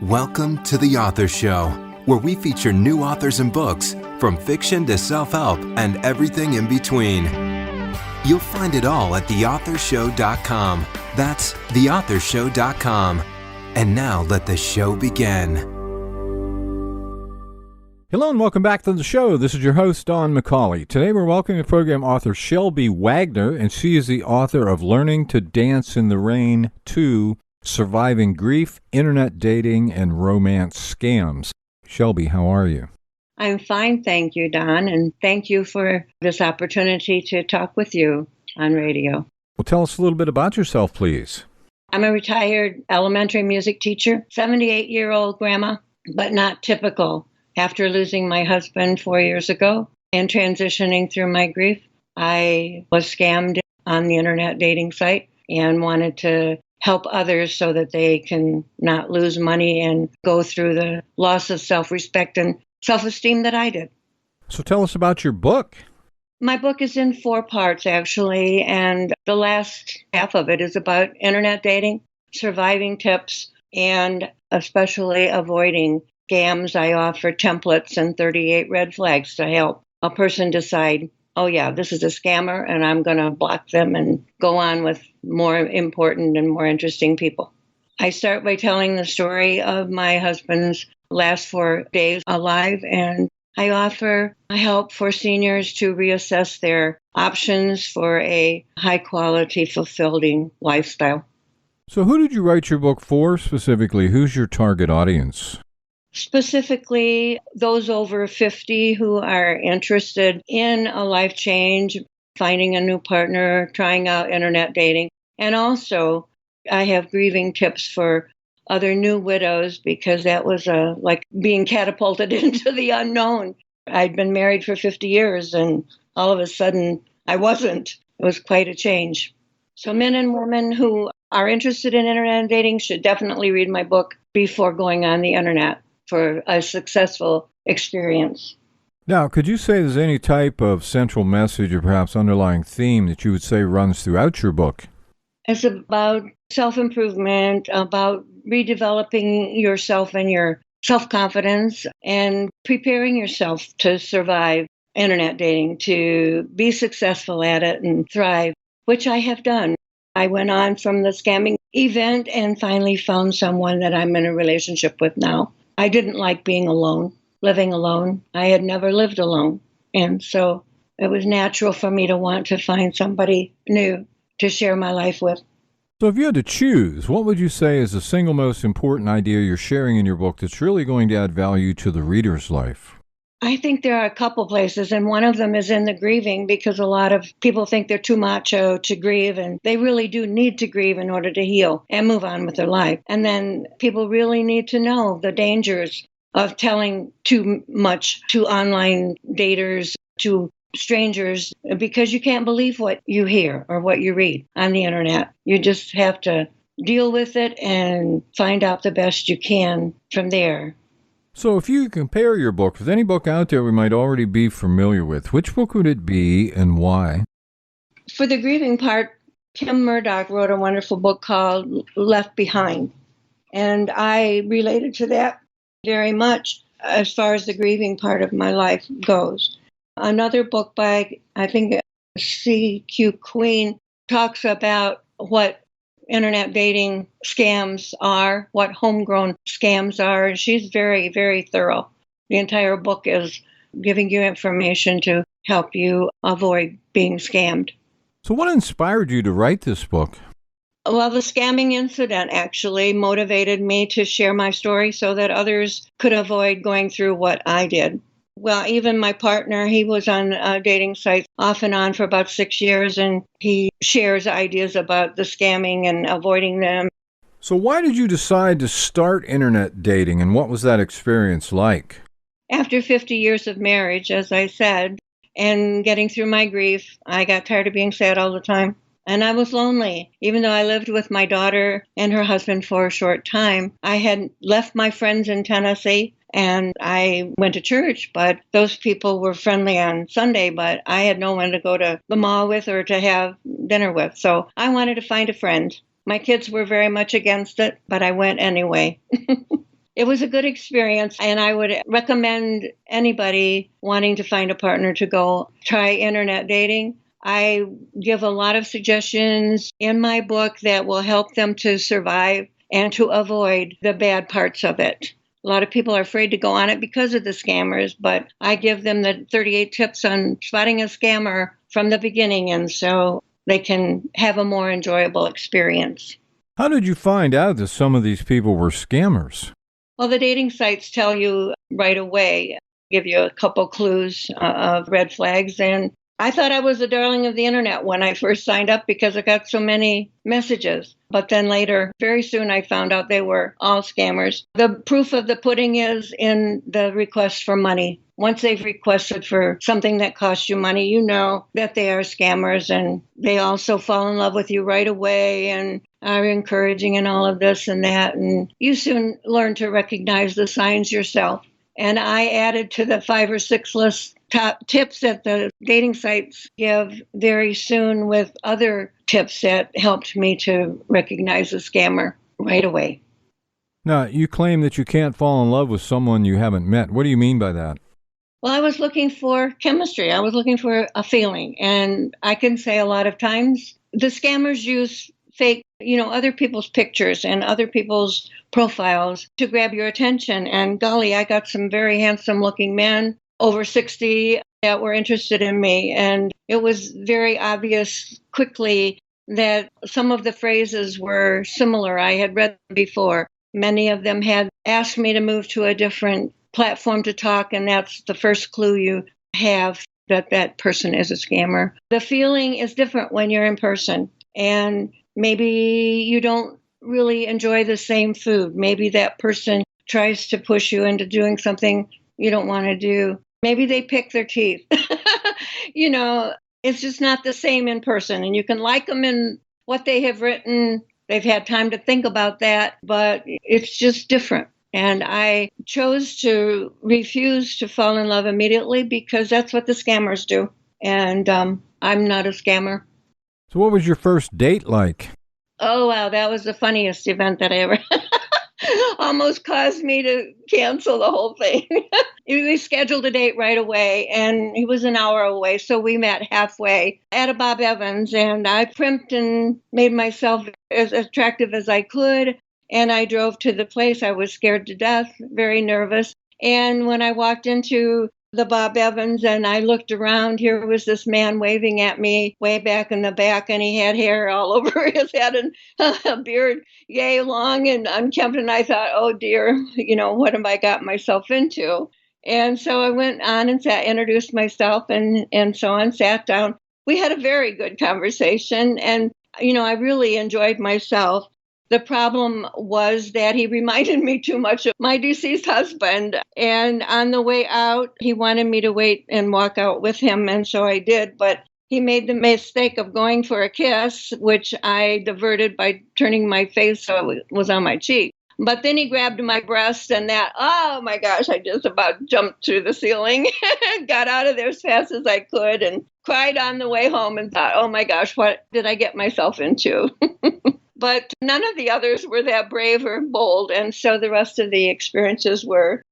Welcome to The Author Show, where we feature new authors and books, from fiction to self-help and everything in between. You'll find it all at theauthorshow.com. That's theauthorshow.com. And now let the show begin. Hello and welcome back to the show. This is your host, Don McCauley. Today we're welcoming program author Shelby Wagner, and she is the author of Learning to Dance in the Rain 2, Surviving Grief, Internet Dating, and Romance Scams. Shelby, how are you? I'm fine, thank you, Don, and thank you for this opportunity to talk with you on radio. Well, tell us a little bit about yourself, please. I'm a retired elementary music teacher, 78-year-old grandma, but not typical. After losing my husband 4 years ago and transitioning through my grief, I was scammed on the internet dating site and wanted to help others so that they can not lose money and go through the loss of self-respect and self-esteem that I did. So tell us about your book. My book is in 4 parts, actually, and the last half of it is about internet dating, surviving tips, and especially avoiding scams. I offer templates and 38 red flags to help a person decide, oh yeah, this is a scammer, and I'm going to block them and go on with more important and more interesting people. I start by telling the story of my husband's last 4 days alive, and I offer help for seniors to reassess their options for a high-quality, fulfilling lifestyle. So who did you write your book for specifically? Who's your target audience? Specifically, those over 50 who are interested in a life change, finding a new partner, trying out internet dating. And also, I have grieving tips for other new widows, because that was like being catapulted into the unknown. I'd been married for 50 years, and all of a sudden, I wasn't. It was quite a change. So men and women who are interested in internet dating should definitely read my book before going on the internet for a successful experience. Now, could you say there's any type of central message or perhaps underlying theme that you would say runs throughout your book? It's about self-improvement, about redeveloping yourself and your self-confidence, and preparing yourself to survive internet dating, to be successful at it and thrive, which I have done. I went on from the scamming event and finally found someone that I'm in a relationship with now. I didn't like being alone, living alone. I had never lived alone. And so it was natural for me to want to find somebody new to share my life with. So if you had to choose, what would you say is the single most important idea you're sharing in your book that's really going to add value to the reader's life? I think there are a couple places, and one of them is in the grieving, because a lot of people think they're too macho to grieve, and they really do need to grieve in order to heal and move on with their life. And then people really need to know the dangers of telling too much to online daters, to strangers, because you can't believe what you hear or what you read on the internet. You just have to deal with it and find out the best you can from there. So if you compare your book with any book out there we might already be familiar with, which book would it be and why? For the grieving part, Kim Murdoch wrote a wonderful book called Left Behind. And I related to that very much as far as the grieving part of my life goes. Another book by, I think, C.Q. Queen talks about what internet dating scams are, what homegrown scams are. She's very, very thorough. The entire book is giving you information to help you avoid being scammed. So what inspired you to write this book? Well, the scamming incident actually motivated me to share my story so that others could avoid going through what I did. Well, even my partner, he was on dating sites off and on for about 6 years, and he shares ideas about the scamming and avoiding them. So why did you decide to start internet dating, and what was that experience like? After 50 years of marriage, as I said, and getting through my grief, I got tired of being sad all the time. And I was lonely. Even though I lived with my daughter and her husband for a short time, I had left my friends in Tennessee. And I went to church, but those people were friendly on Sunday, but I had no one to go to the mall with or to have dinner with. So I wanted to find a friend. My kids were very much against it, but I went anyway. it was a good experience, and I would recommend anybody wanting to find a partner to go try internet dating. I give a lot of suggestions in my book that will help them to survive and to avoid the bad parts of it. A lot of people are afraid to go on it because of the scammers, but I give them the 38 tips on spotting a scammer from the beginning, and so they can have a more enjoyable experience. How did you find out that some of these people were scammers? Well, the dating sites tell you right away, give you a couple clues of red flags, and I thought I was the darling of the internet when I first signed up because I got so many messages. But then later, very soon, I found out they were all scammers. The proof of the pudding is in the request for money. Once they've requested for something that costs you money, you know that they are scammers, and they also fall in love with you right away and are encouraging and all of this and that. And you soon learn to recognize the signs yourself. And I added to the 5 or 6 list top tips that the dating sites give very soon with other tips that helped me to recognize a scammer right away. Now, you claim that you can't fall in love with someone you haven't met. What do you mean by that? Well, I was looking for chemistry. I was looking for a feeling. And I can say a lot of times the scammers use fake, other people's pictures and other people's profiles to grab your attention. And golly, I got some very handsome looking men over 60 that were interested in me. And it was very obvious quickly that some of the phrases were similar. I had read them before. Many of them had asked me to move to a different platform to talk, and that's the first clue you have that that person is a scammer. The feeling is different when you're in person, and maybe you don't really enjoy the same food. Maybe that person tries to push you into doing something you don't want to do. Maybe they pick their teeth. It's just not the same in person. And you can like them in what they have written. They've had time to think about that, but it's just different. And I chose to refuse to fall in love immediately because that's what the scammers do. And I'm not a scammer. So what was your first date like? Oh, wow. That was the funniest event that I ever almost caused me to cancel the whole thing. We scheduled a date right away, and he was an hour away. So we met halfway at a Bob Evans, and I primped and made myself as attractive as I could. And I drove to the place. I was scared to death, very nervous. And when I walked into the Bob Evans and I looked around, here was this man waving at me way back in the back, and he had hair all over his head and a beard yay long and unkempt. And I thought, oh dear, what have I got myself into? And so I went on and introduced myself and so on, sat down. We had a very good conversation, and I really enjoyed myself. The problem was that he reminded me too much of my deceased husband. And on the way out, he wanted me to wait and walk out with him. And so I did. But he made the mistake of going for a kiss, which I diverted by turning my face so it was on my cheek. But then he grabbed my breast and oh my gosh, I just about jumped through the ceiling and got out of there as fast as I could and cried on the way home and thought, oh my gosh, what did I get myself into? But none of the others were that brave or bold. And so the rest of the experiences were